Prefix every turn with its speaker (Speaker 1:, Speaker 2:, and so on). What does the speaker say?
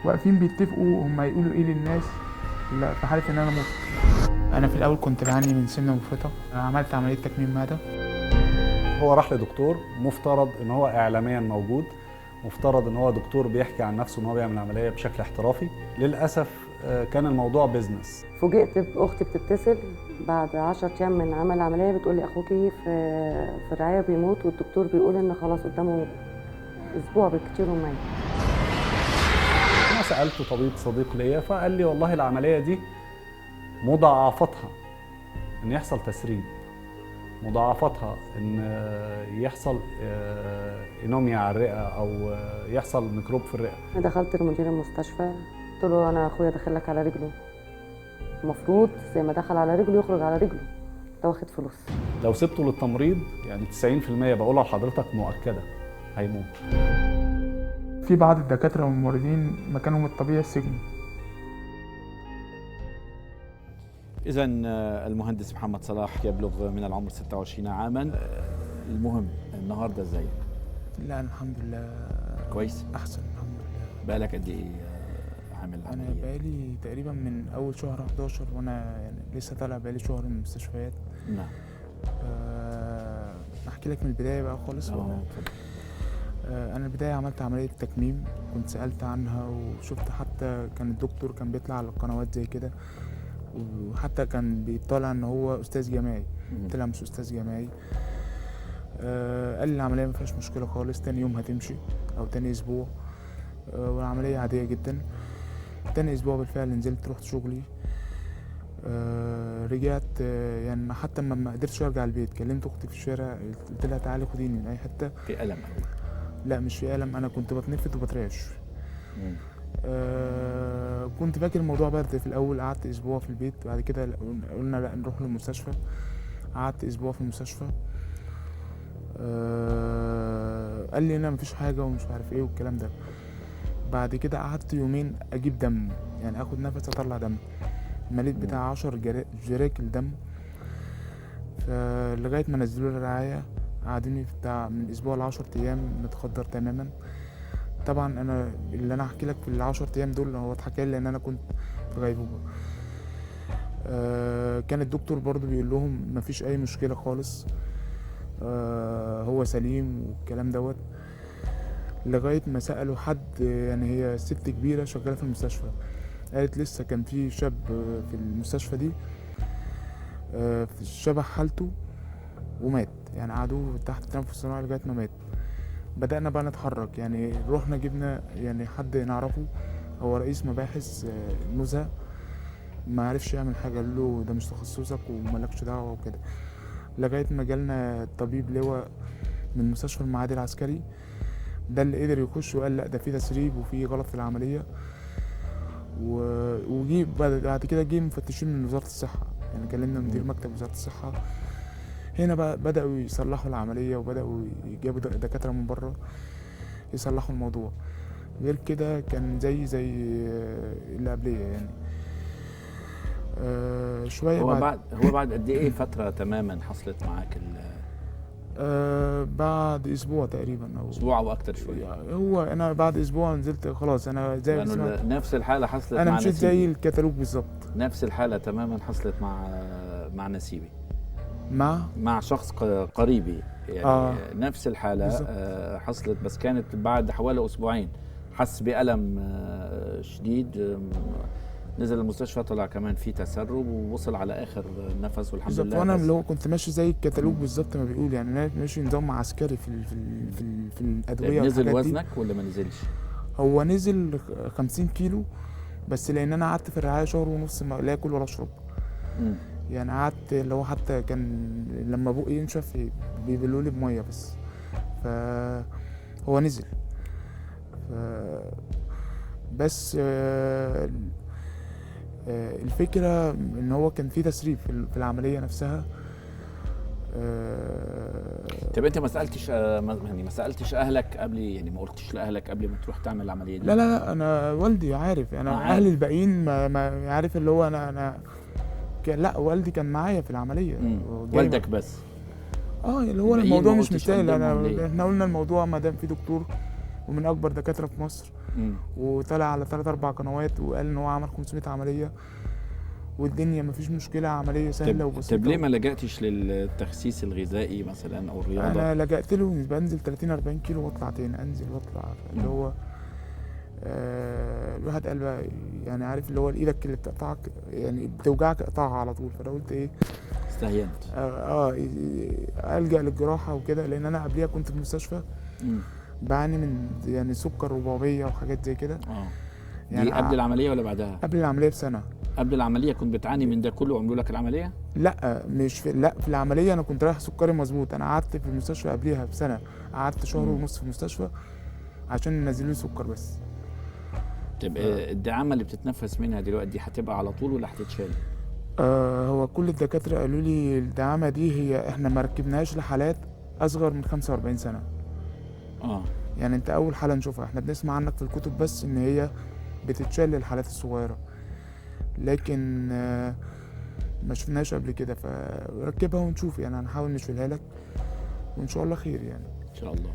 Speaker 1: واقفين بيتفقوا هم هيقولوا ايه للناس في حاله ان انا مت. انا في الاول كنت بعاني من سمنه مفرطه، عملت عمليه تكميم معده.
Speaker 2: هو راح لدكتور مفترض ان هو اعلاميا موجود، مفترض ان هو دكتور بيحكي عن نفسه ان هو بيعمل عمليه بشكل احترافي. للاسف كان الموضوع بيزنس.
Speaker 3: فوجئت باختي بتتصل بعد 10 ايام من عمل عمليه، بتقولي اخوكي في الرعايه بيموت، والدكتور بيقول ان خلاص قدامه اسبوع بالكتير ومات.
Speaker 2: انا سالت طبيب صديق ليا فقال لي والله العمليه دي مضاعفتها ان يحصل تسريب، مضاعفتها ان يحصل انوميا على الرئه او يحصل ميكروب في الرئه.
Speaker 3: انا دخلت لمدير المستشفى، قلت له انا اخويا داخل لك على رجله، المفروض زي ما دخل على رجله يخرج على رجله، ده واخد فلوس.
Speaker 2: لو سبته للتمريض يعني 90% بقولها لحضرتك مؤكده هيموت.
Speaker 1: في بعض الدكاتره والممرضين مكانهم الطبيعي السجن.
Speaker 4: إذا المهندس محمد صلاح يبلغ من العمر 26 عاما. المهم النهارده ازاي؟
Speaker 1: لا الحمد لله
Speaker 4: كويس؟
Speaker 1: احسن الحمد لله.
Speaker 4: بقالك قد ايه عامل
Speaker 1: انا
Speaker 4: عملية؟
Speaker 1: بقالي تقريبا من اول شهر 11 وانا يعني لسه طالع بقالي شهر من المستشفيات.
Speaker 4: نعم.
Speaker 1: احكي لك من البدايه بقى خالص.
Speaker 4: اتفضل.
Speaker 1: انا البدايه عملت عمليه تكميم، كنت سالت عنها وشفت، حتى كان الدكتور كان بيطلع على القنوات زي كده، وحتى كان بيطلع ان هو استاذ جامعي. طلع مش استاذ جامعي. قال لي العمليه ما فيهاش مشكله خالص، تاني يوم هتمشي او تاني اسبوع، والعمليه عاديه جدا. تاني اسبوع بالفعل نزلت رحت شغلي. رجعت، يعني حتى ما قدرتش ارجع البيت، كلمت اختي في الشارع قلت لها تعالي خديني من اي حته.
Speaker 4: في ألم؟
Speaker 1: لا مش في ألم، أنا كنت بتنفض وبترعش. كنت فاكر الموضوع برد في الأول، قعدت أسبوع في البيت، بعد كده قلنا لا نروح للمستشفى. قعدت أسبوع في المستشفى. قال لي أنا مفيش حاجة ومش عارف إيه والكلام ده. بعد كده قعدت يومين أجيب دم، يعني آخد نفس أطلع دم. مليت بتاع 10 جراكل دم، فلغاية ما نزلوا لي الرعاية. قعدوني بتاع من اسبوع ل10 ايام متخدر تماما. طبعا انا اللي انا احكي لك في ال10 ايام دول هو اتحكى لي لان انا كنت في غيبوبه. كان الدكتور برضو بيقول لهم مفيش اي مشكله خالص، هو سليم والكلام دوت. لغايه ما سالوا حد، يعني هي ست كبيره شغاله في المستشفى، قالت لسه كان في شاب في المستشفى دي شبه حالته ومات، يعني قعدوه تحت التنفس الصناعي لغايه ما مات. بدأنا بقى نتحرك، يعني رحنا جبنا يعني حد نعرفه، هو رئيس مباحث نزهة، ما عرفش يعمل حاجه، قال له ده مش تخصصك ومالكش دعوه وكده. لغايه ما جالنا طبيب لواء من مستشفى المعادي العسكري، ده اللي قدر يخش وقال لا ده في تسريب وفي غلط في العمليه. وجي بعد كده جه مفتشين من وزاره الصحه، يعني كلمنا مدير مكتب وزاره الصحه. هنا بقى بدأوا يصلحوا العملية، وبدأوا يجيبوا دكاترة من بره يصلحوا الموضوع. غير كده كان زي اللي قبليه يعني. شوية
Speaker 4: هو بعد قد ايه فترة تماما حصلت معاك
Speaker 1: بعد اسبوع تقريبا او
Speaker 4: اسبوع او اكتر شوية؟
Speaker 1: هو انا بعد اسبوع نزلت خلاص. انا زي
Speaker 4: يعني نفس الحالة حصلت
Speaker 1: انا
Speaker 4: مع
Speaker 1: مشيت زي الكتالوج بالظبط.
Speaker 4: نفس الحالة تماما حصلت مع نسيبي، مع شخص قريبي يعني. نفس الحالة حصلت، بس كانت بعد حوالي أسبوعين حس بألم شديد، نزل المستشفى، طلع كمان في تسرب ووصل على آخر نفس والحمد لله.
Speaker 1: وانا اللي هو كنت ماشي زي الكتالوج بالظبط ما بيقول، يعني انا ماشي نظام عسكري في الأدوية.
Speaker 4: نزل وزنك ولا ما نزلش؟
Speaker 1: هو نزل 50 كيلو، بس لأن أنا قعدت في الرعاية شهر ونص لا آكل ولا أشرب. يعني قعدت اللي هو حتى كان لما بقي ينشف بيبلوا لي بميه بس، فهو نزل. بس الفكره ان هو كان في تسريب في العمليه نفسها.
Speaker 4: طب انت ما سالتش يعني ما سالتش اهلك قبل، يعني ما قلتش لاهلك قبل ما تروح تعمل العمليه دي؟
Speaker 1: لا انا والدي عارف، انا اهلي الباقيين ما عارف اللي هو انا لا والدي كان معايا في العمليه.
Speaker 4: والدك بس؟
Speaker 1: اللي هو الموضوع مش مستاهل. احنا قلنا الموضوع ما دام في دكتور ومن اكبر دكاتره في مصر وطلع على 3-4 قنوات وقال ان هو عمل 500 عمليه والدنيا مفيش مشكله، عمليه سهله وبسيطه.
Speaker 4: طب ليه ما لجأتش للتخسيس الغذائي مثلا او الرياضه؟
Speaker 1: انا لجأت له، بنزل 30-40 كيلو واطلع تاني، انزل واطلع، اللي هو الواحد قال بقى يعني عارف اللي هو ايدك اللي بتقطعك يعني بتوجعك اقطعها على طول. فانا قلت ايه،
Speaker 4: استهينت
Speaker 1: الجأ للجراحه وكده، لان انا قبليها كنت في المستشفى بعاني من يعني سكر 400 وحاجات زي كده.
Speaker 4: يعني دي قبل العمليه ولا بعدها؟
Speaker 1: قبل العمليه بسنه.
Speaker 4: قبل العمليه كنت بتعاني من ده كله وعملوا لك العمليه؟
Speaker 1: لا مش في العمليه انا كنت رايح سكري مظبوط. انا قعدت في المستشفى قبليها بسنه، قعدت شهر ونص في المستشفى عشان ينزلوا لي سكر بس.
Speaker 4: طب الدعامه اللي بتتنفس منها دلوقتي دي هتبقى على طول ولا هتتشال؟
Speaker 1: هو كل الدكاتره قالوا لي الدعامه دي هي احنا ما ركبناهاش لحالات اصغر من 45 سنه. يعني انت اول حاله نشوفها، احنا بنسمع عنك في الكتب بس ان هي بتتشال للحالات الصغيره، لكن ما شفناش قبل كده. فركبها ونشوف، يعني هنحاول نشيلها لك وان شاء الله خير يعني.
Speaker 4: ان شاء الله.